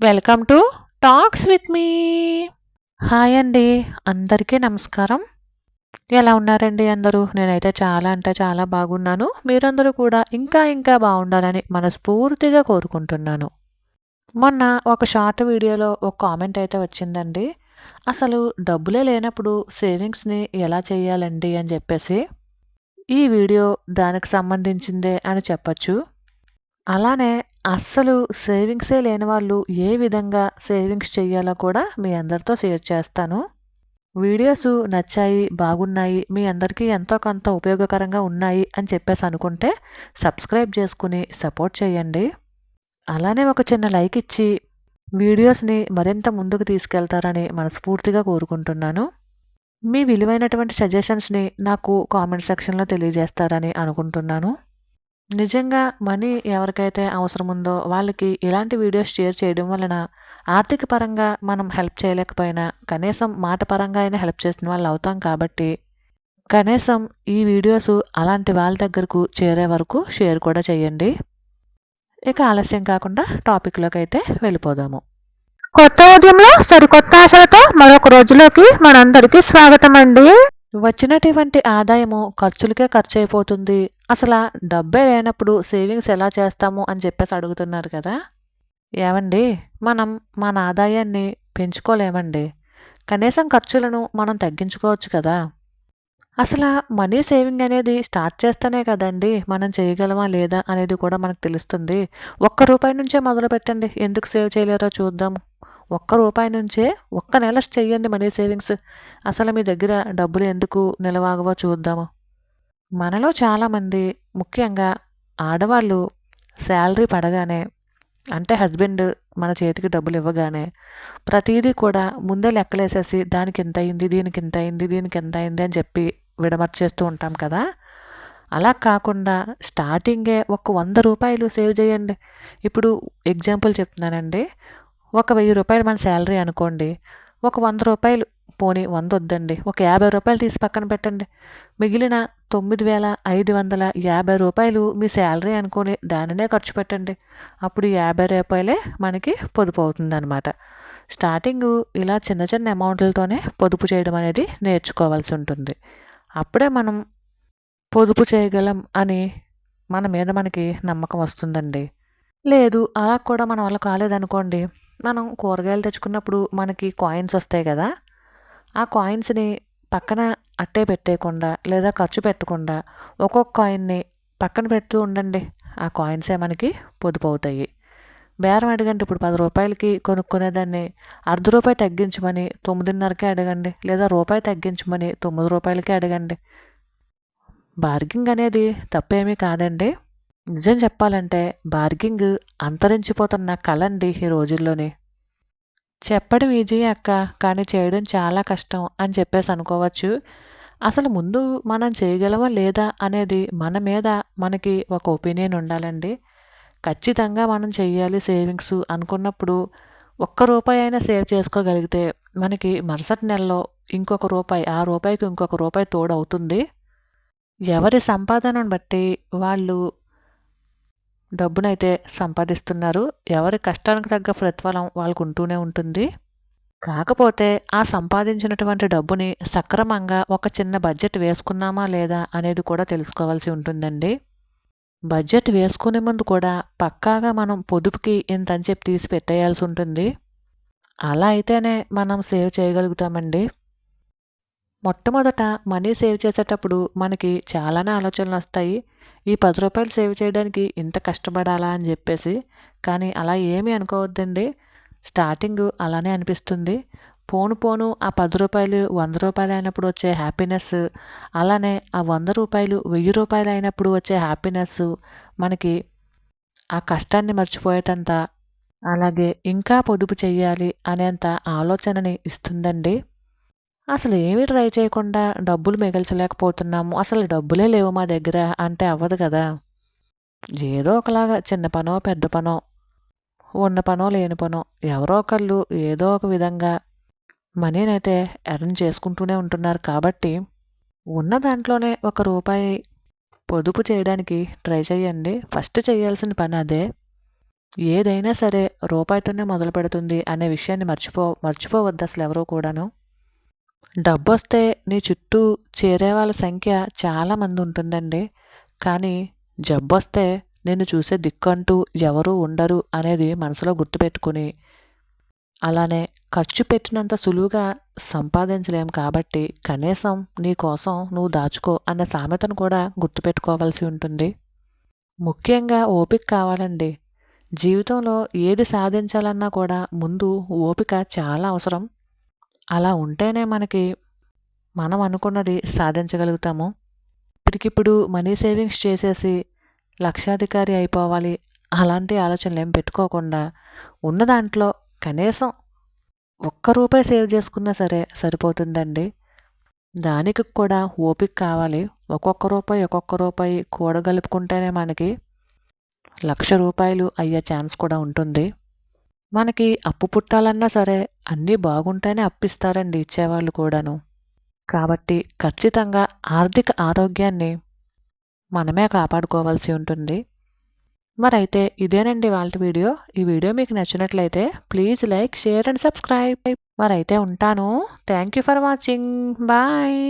Welcome to talks with me. Hi అండి, అందరికీ నమస్కారం. ఎలా ఉన్నారండి అందరూ? నేనైతే చాలా అంటే చాలా బాగున్నాను. మీరందరూ కూడా ఇంకా బాగుండాలని మనస్ఫూర్తిగా కోరుకుంటున్నాను. మొన్న ఒక షార్ట్ వీడియోలో ఒక కామెంట్ అయితే వచ్చిందండి. అసలు డబ్బులే లేనప్పుడు సేవింగ్స్ని ఎలా చేయాలండి అని చెప్పేసి. ఈ వీడియో దానికి సంబంధించిందే అని చెప్పచ్చు. అలానే అస్సలు సేవింగ్సే లేని వాళ్ళు ఏ విధంగా సేవింగ్స్ చేయాలో కూడా మీ అందరితో షేర్ చేస్తాను. వీడియోస్ నచ్చాయి, బాగున్నాయి, మీ అందరికీ ఎంతో కొంత ఉపయోగకరంగా ఉన్నాయి అని చెప్పేసి అనుకుంటే సబ్స్క్రైబ్ చేసుకుని సపోర్ట్ చేయండి. అలానే ఒక చిన్న లైక్ ఇచ్చి వీడియోస్ని మరింత ముందుకు తీసుకెళ్తారని మనస్ఫూర్తిగా కోరుకుంటున్నాను. మీ విలువైనటువంటి సజెషన్స్ని నాకు కామెంట్ సెక్షన్లో తెలియజేస్తారని అనుకుంటున్నాను. నిజంగా మనీ ఎవరికైతే అవసరం ఉందో వాళ్ళకి ఇలాంటి వీడియోస్ షేర్ చేయడం వలన ఆర్థిక పరంగా మనం హెల్ప్ చేయలేకపోయినా కనీసం మాట పరంగా అయినా హెల్ప్ చేసిన వాళ్ళు అవుతాం కాబట్టి కనీసం ఈ వీడియోస్ అలాంటి వాళ్ళ దగ్గరకు చేరే వరకు షేర్ కూడా చేయండి. ఇక ఆలస్యం కాకుండా టాపిక్లోకి అయితే వెళ్ళిపోదాము. కొత్త ఉదయంలో సరికొత్త ఆశలతో మరొక రోజులోకి మనందరికీ స్వాగతం అండి. వచ్చినటువంటి ఆదాయము ఖర్చులకే ఖర్చు అయిపోతుంది. అసలు డబ్బే లేనప్పుడు సేవింగ్స్ ఎలా చేస్తాము అని చెప్పేసి అడుగుతున్నారు కదా. ఏమండి, మనం మన ఆదాయాన్ని పెంచుకోలేమండి. కనీసం ఖర్చులను మనం తగ్గించుకోవచ్చు కదా. అసలు మనీ సేవింగ్ అనేది స్టార్ట్ చేస్తేనే కదండి మనం చేయగలమా లేదా అనేది కూడా మనకు తెలుస్తుంది. ₹1 నుంచే మొదలు పెట్టండి, ఎందుకు సేవ్ చేయలేరో చూద్దాము. ₹1 నుంచే ఒక్క నెల చెయ్యండి మనీ సేవింగ్స్. అసలు మీ దగ్గర డబ్బులు ఎందుకు నిలవాగవో చూద్దాము. మనలో చాలామంది, ముఖ్యంగా ఆడవాళ్ళు, శాలరీ పడగానే అంటే హస్బెండ్ మన చేతికి డబ్బులు ఇవ్వగానే ప్రతిదీ కూడా ముందే లెక్కలేసేసి దానికి ఎంత అయింది, దీనికి ఎంత అయింది, దీనికి ఎంత అయింది అని చెప్పి విడమర్చేస్తూ ఉంటాం కదా. అలా కాకుండా స్టార్టింగే ఒక ₹100 సేవ్ చేయండి. ఇప్పుడు ఎగ్జాంపుల్ చెప్తున్నానండి. ఒక ₹1000 మన శాలరీ అనుకోండి. ఒక ₹100, పోనీ 100 వద్దండి, ఒక ₹50 తీసి పక్కన పెట్టండి. మిగిలిన ₹9,550 మీ శాలరీ అనుకొని దానినే ఖర్చు పెట్టండి. అప్పుడు ₹50 మనకి పొదుపు అవుతుందన్నమాట. స్టార్టింగు ఇలా చిన్న చిన్న అమౌంట్లతోనే పొదుపు చేయడం అనేది నేర్చుకోవాల్సి ఉంటుంది. అప్పుడే మనం పొదుపు చేయగలం అని మన మీద మనకి నమ్మకం వస్తుందండి. లేదు అలా కూడా మన వల్ల కాలేదనుకోండి, మనం కూరగాయలు తెచ్చుకున్నప్పుడు మనకి కాయిన్స్ వస్తాయి కదా. ఆ కాయిన్స్ని పక్కన అట్టే పెట్టేయకుండా లేదా ఖర్చు పెట్టకుండా ఒక్కొక్క కాయిన్ని పక్కన పెడుతూ ఉండండి. ఆ కాయిన్సే మనకి పొదుపు అవుతాయి. బేరం అడగండి. ఇప్పుడు ₹10కి కొనుక్కునేదాన్ని ₹0.5 తగ్గించమని 9.5కే అడగండి, లేదా రూపాయి తగ్గించమని ₹9కే అడగండి. బార్గింగ్ అనేది తప్పేమీ కాదండి. నిజం చెప్పాలంటే బార్గింగ్ అంతరించిపోతున్న కళ అండి ఈ రోజుల్లోని. చెప్పడం ఈజీయే అక్క, కానీ చేయడం చాలా కష్టం అని చెప్పేసి అనుకోవచ్చు. అసలు ముందు మనం చేయగలమా లేదా అనేది మన మీద మనకి ఒక ఒపీనియన్ ఉండాలండి. ఖచ్చితంగా మనం చెయ్యాలి సేవింగ్స్ అనుకున్నప్పుడు ₹1 అయినా సేవ్ చేసుకోగలిగితే మనకి మరుసటి నెలలో ఇంకొక రూపాయి, ఆ రూపాయికి ఇంకొక రూపాయి తోడవుతుంది. ఎవరి సంపాదనను బట్టి వాళ్ళు డబ్బునైతే సంపాదిస్తున్నారు. ఎవరి కష్టానికి తగ్గ ప్రతిఫలం వాళ్ళకు ఉంటూనే ఉంటుంది. కాకపోతే ఆ సంపాదించినటువంటి డబ్బుని సక్రమంగా ఒక చిన్న బడ్జెట్ వేసుకున్నామా లేదా అనేది కూడా తెలుసుకోవాల్సి ఉంటుందండి. బడ్జెట్ వేసుకునే ముందు కూడా పక్కాగా మనం పొదుపుకి ఇంతని చెప్పి తీసి పెట్టేయాల్సి ఉంటుంది. అలా అయితేనే మనం సేవ్ చేయగలుగుతామండి. మొట్టమొదట మనీ సేవ్ చేసేటప్పుడు మనకి చాలానే ఆలోచనలు వస్తాయి. ఈ ₹10 సేవ్ చేయడానికి ఇంత కష్టపడాలా అని చెప్పేసి. కానీ అలా ఏమీ అనుకోవద్దండి. స్టార్టింగ్ అలానే అనిపిస్తుంది. పోను పోను ఆ ₹10 ₹100 అయినప్పుడు వచ్చే హ్యాపీనెస్, అలానే ఆ ₹100 ₹1000 అయినప్పుడు వచ్చే హ్యాపీనెస్ మనకి ఆ కష్టాన్ని మర్చిపోయేటంత, అలాగే ఇంకా పొదుపు చెయ్యాలి అనేంత ఆలోచనని ఇస్తుందండి. అసలు ఏమీ ట్రై చేయకుండా డబ్బులు మిగల్చలేకపోతున్నాము, అసలు డబ్బులే లేవు మా దగ్గర అంటే అవ్వదు కదా. ఏదో ఒకలాగా చిన్న పనో పెద్ద పనో, ఉన్న పనో లేని పనో, ఎవరో ఒకళ్ళు ఏదో ఒక విధంగా మనీనైతే ఎర్న్ చేసుకుంటూనే ఉంటున్నారు కాబట్టి ఉన్న దాంట్లోనే ₹1 పొదుపు చేయడానికి ట్రై చేయండి. ఫస్ట్ చేయాల్సిన పని అదే. ఏదైనా సరే రూపాయితోనే మొదలుపెడుతుంది అనే విషయాన్ని మర్చిపోవద్దు అసలు ఎవరూ కూడాను. డబ్బొస్తే నీ చుట్టూ చేరే వాళ్ళ సంఖ్య చాలామంది ఉంటుందండి. కానీ జబ్బొస్తే నిన్ను చూసే దిక్కంటూ ఎవరూ ఉండరు అనేది మనసులో గుర్తుపెట్టుకుని, అలానే ఖర్చు పెట్టినంత సులువుగా సంపాదించలేం కాబట్టి కనీసం నీ కోసం నువ్వు దాచుకో అనే సామెతను కూడా గుర్తుపెట్టుకోవాల్సి ఉంటుంది. ముఖ్యంగా ఓపిక కావాలండి. జీవితంలో ఏది సాధించాలన్నా కూడా ముందు ఓపిక చాలా అవసరం. అలా ఉంటేనే మనం అనుకున్నది సాధించగలుగుతాము. ఇప్పటికిప్పుడు మనీ సేవింగ్స్ చేసేసి లక్షాధికారి అయిపోవాలి అలాంటి ఆలోచనలేం పెట్టుకోకుండా ఉన్న దాంట్లో కనీసం ఒక్క రూపాయి సేవ్ చేసుకున్నా సరే సరిపోతుందండి. దానికి కూడా ఓపిక కావాలి. ఒక్కొక్క రూపాయి కూడగలుపుకుంటేనే మనకి రూ. 1,00,000 అయ్యే ఛాన్స్ కూడా ఉంటుంది. మనకి అప్పు పుట్టాలన్నా సరే అన్నీ బాగుంటేనే అప్పిస్తారండి ఇచ్చేవాళ్ళు కూడాను. కాబట్టి ఖచ్చితంగా ఆర్థిక ఆరోగ్యాన్ని మనమే కాపాడుకోవాల్సి ఉంటుంది. మరైతే ఇదేనండి ఇవాల్టి వీడియో. ఈ వీడియో మీకు నచ్చినట్లయితే please like, share and subscribe. మరైతే ఉంటాను. Thank you for watching. Bye.